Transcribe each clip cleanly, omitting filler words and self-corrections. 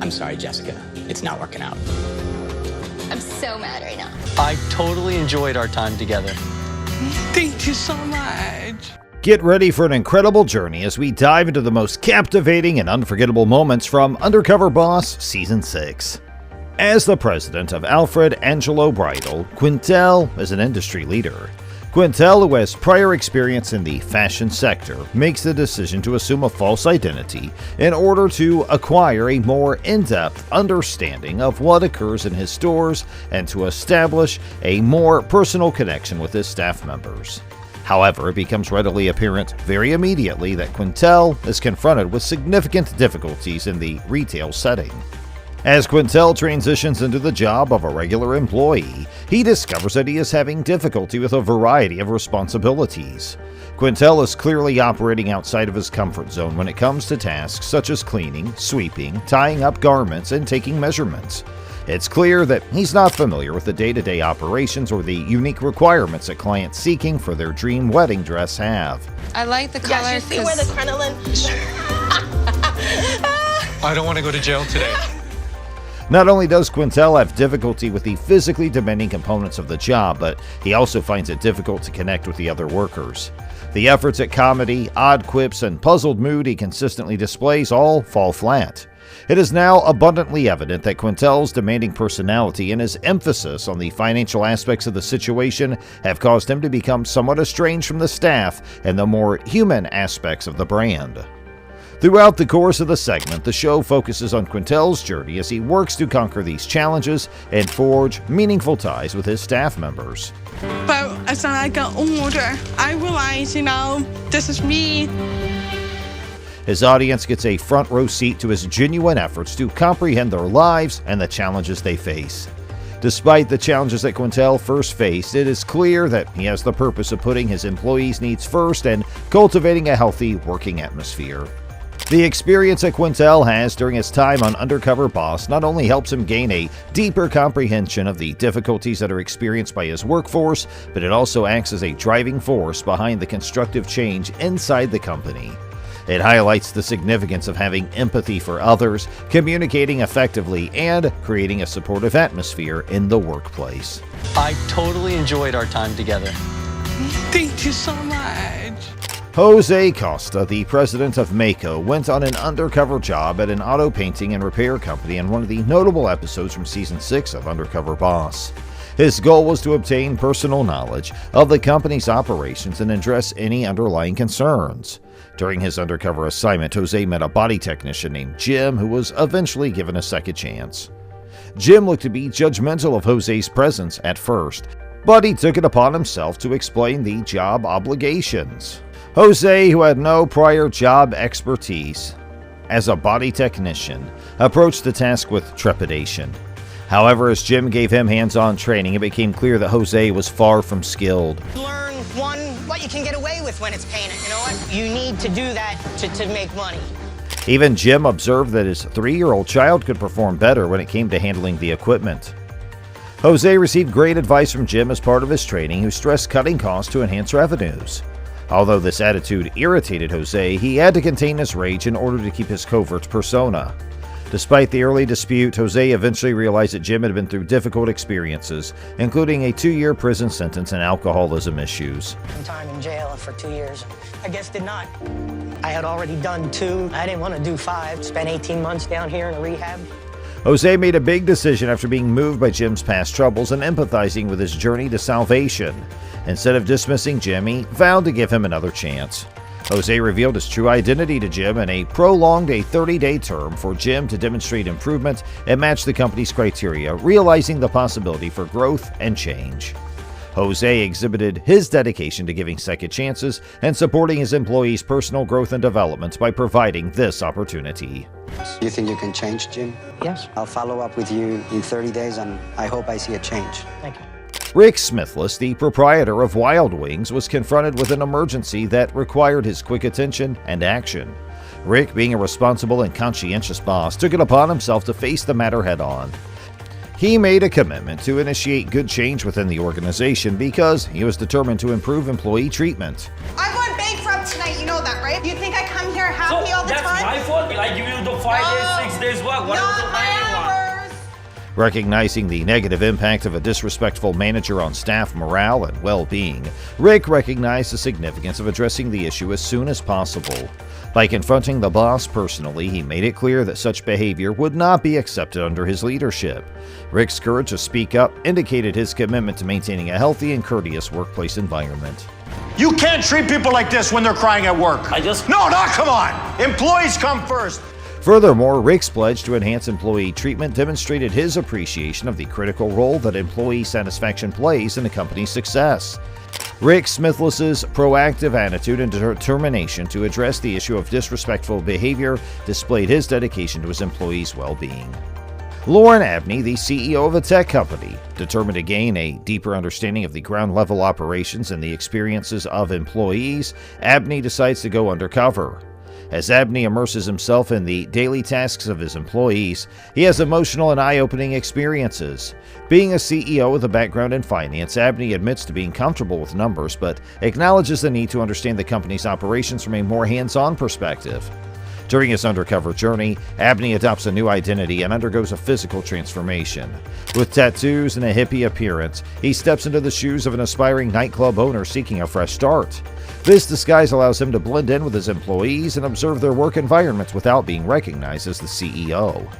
I'm sorry, Jessica. It's not working out. I'm so mad right now. I totally enjoyed our time together. Thank you so much. Get ready for an incredible journey as we dive into the most captivating and unforgettable moments from Undercover Boss Season 6. As the president of Alfred Angelo Bridal, Quintel is an industry leader. Quintel, who has prior experience in the fashion sector, makes the decision to assume a false identity in order to acquire a more in-depth understanding of what occurs in his stores and to establish a more personal connection with his staff members. However, it becomes readily apparent very immediately that Quintel is confronted with significant difficulties in the retail setting. As Quintel transitions into the job of a regular employee, he discovers that he is having difficulty with a variety of responsibilities. Quintel is clearly operating outside of his comfort zone when it comes to tasks such as cleaning, sweeping, tying up garments, and taking measurements. It's clear that he's not familiar with the day-to-day operations or the unique requirements that clients seeking for their dream wedding dress have. I like the color. Yeah, you see where the crinoline... I don't want to go to jail today. Not only does Quintel have difficulty with the physically demanding components of the job, but he also finds it difficult to connect with the other workers. The efforts at comedy, odd quips, and puzzled mood he consistently displays all fall flat. It is now abundantly evident that Quintel's demanding personality and his emphasis on the financial aspects of the situation have caused him to become somewhat estranged from the staff and the more human aspects of the brand. Throughout the course of the segment, the show focuses on Quintel's journey as he works to conquer these challenges and forge meaningful ties with his staff members. But as I got older, I realized, this is me. His audience gets a front row seat to his genuine efforts to comprehend their lives and the challenges they face. Despite the challenges that Quintel first faced, it is clear that he has the purpose of putting his employees' needs first and cultivating a healthy working atmosphere. The experience that Quintel has during his time on Undercover Boss not only helps him gain a deeper comprehension of the difficulties that are experienced by his workforce, but it also acts as a driving force behind the constructive change inside the company. It highlights the significance of having empathy for others, communicating effectively, and creating a supportive atmosphere in the workplace. I totally enjoyed our time together. Thank you so much. Jose Costa, the president of Mako, went on an undercover job at an auto painting and repair company in one of the notable episodes from Season 6 of Undercover Boss. His goal was to obtain personal knowledge of the company's operations and address any underlying concerns. During his undercover assignment, Jose met a body technician named Jim, who was eventually given a second chance. Jim looked to be judgmental of Jose's presence at first, but he took it upon himself to explain the job obligations. Jose, who had no prior job expertise as a body technician, approached the task with trepidation. However, as Jim gave him hands-on training, it became clear that Jose was far from skilled. Learn, one, what you can get away with when it's painting. You know what? You need to do that to make money. Even Jim observed that his 3-year-old child could perform better when it came to handling the equipment. Jose received great advice from Jim as part of his training, who stressed cutting costs to enhance revenues. Although this attitude irritated Jose, he had to contain his rage in order to keep his covert persona. Despite the early dispute, Jose eventually realized that Jim had been through difficult experiences, including a 2-year prison sentence and alcoholism issues. Time in jail for 2 years. I guess did not. I had already done 2. I didn't want to do 5. Spent 18 months down here in a rehab. Jose made a big decision after being moved by Jim's past troubles and empathizing with his journey to salvation. Instead of dismissing Jim, he vowed to give him another chance. Jose revealed his true identity to Jim and prolonged a 30-day term for Jim to demonstrate improvement and match the company's criteria, realizing the possibility for growth and change. Jose exhibited his dedication to giving second chances and supporting his employees' personal growth and development by providing this opportunity. You think you can change, Jim? Yes. I'll follow up with you in 30 days, and I hope I see a change. Thank you. Rick Smithless, the proprietor of Wild Wings, was confronted with an emergency that required his quick attention and action. Rick, being a responsible and conscientious boss, took it upon himself to face the matter head-on. He made a commitment to initiate good change within the organization because he was determined to improve employee treatment. I'm going bankrupt tonight, you know that, right? You think I come here happy all the time? That's my fault? I give you the 5 days, 6 days work. What No, Recognizing the negative impact of a disrespectful manager on staff morale and well-being, Rick recognized the significance of addressing the issue as soon as possible. By confronting the boss personally, he made it clear that such behavior would not be accepted under his leadership. Rick's courage to speak up indicated his commitment to maintaining a healthy and courteous workplace environment. You can't treat people like this when they're crying at work. No, come on! Employees come first! Furthermore, Rick's pledge to enhance employee treatment demonstrated his appreciation of the critical role that employee satisfaction plays in a company's success. Rick Smithless's proactive attitude and determination to address the issue of disrespectful behavior displayed his dedication to his employees' well-being. Lauren Abney, the CEO of a tech company, determined to gain a deeper understanding of the ground-level operations and the experiences of employees, Abney decides to go undercover. As Abney immerses himself in the daily tasks of his employees, he has emotional and eye-opening experiences. Being a CEO with a background in finance, Abney admits to being comfortable with numbers, but acknowledges the need to understand the company's operations from a more hands-on perspective. During his undercover journey, Abney adopts a new identity and undergoes a physical transformation. With tattoos and a hippie appearance, he steps into the shoes of an aspiring nightclub owner seeking a fresh start. This disguise allows him to blend in with his employees and observe their work environments without being recognized as the CEO.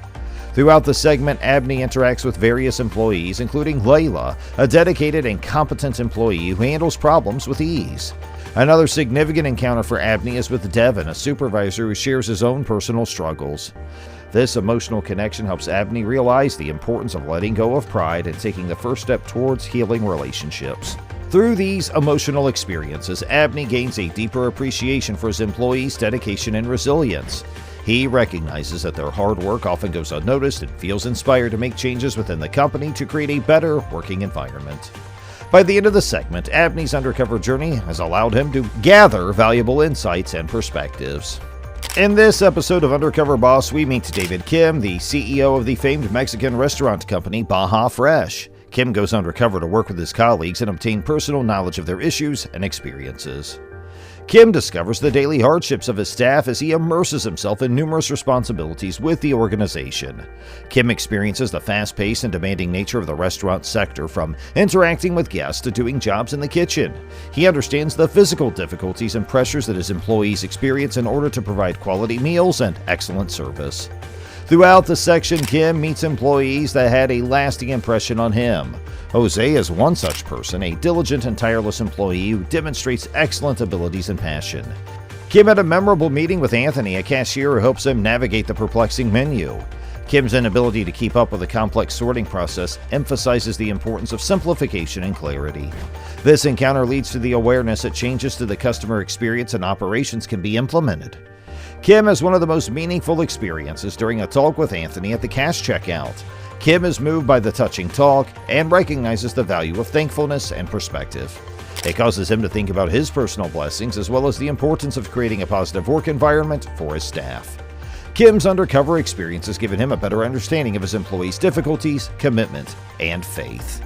Throughout the segment, Abney interacts with various employees, including Layla, a dedicated and competent employee who handles problems with ease. Another significant encounter for Abney is with Devin, a supervisor who shares his own personal struggles. This emotional connection helps Abney realize the importance of letting go of pride and taking the first step towards healing relationships. Through these emotional experiences, Abney gains a deeper appreciation for his employees' dedication and resilience. He recognizes that their hard work often goes unnoticed and feels inspired to make changes within the company to create a better working environment. By the end of the segment, Abney's undercover journey has allowed him to gather valuable insights and perspectives. In this episode of Undercover Boss, we meet David Kim, the CEO of the famed Mexican restaurant company Baja Fresh. Kim goes undercover to work with his colleagues and obtain personal knowledge of their issues and experiences. Kim discovers the daily hardships of his staff as he immerses himself in numerous responsibilities with the organization. Kim experiences the fast-paced and demanding nature of the restaurant sector, from interacting with guests to doing jobs in the kitchen. He understands the physical difficulties and pressures that his employees experience in order to provide quality meals and excellent service. Throughout the section, Kim meets employees that had a lasting impression on him. Jose is one such person, a diligent and tireless employee who demonstrates excellent abilities and passion. Kim had a memorable meeting with Anthony, a cashier who helps him navigate the perplexing menu. Kim's inability to keep up with the complex sorting process emphasizes the importance of simplification and clarity. This encounter leads to the awareness that changes to the customer experience and operations can be implemented. Kim has one of the most meaningful experiences during a talk with Anthony at the cash checkout. Kim is moved by the touching talk and recognizes the value of thankfulness and perspective. It causes him to think about his personal blessings as well as the importance of creating a positive work environment for his staff. Kim's undercover experience has given him a better understanding of his employees' difficulties, commitment, and faith.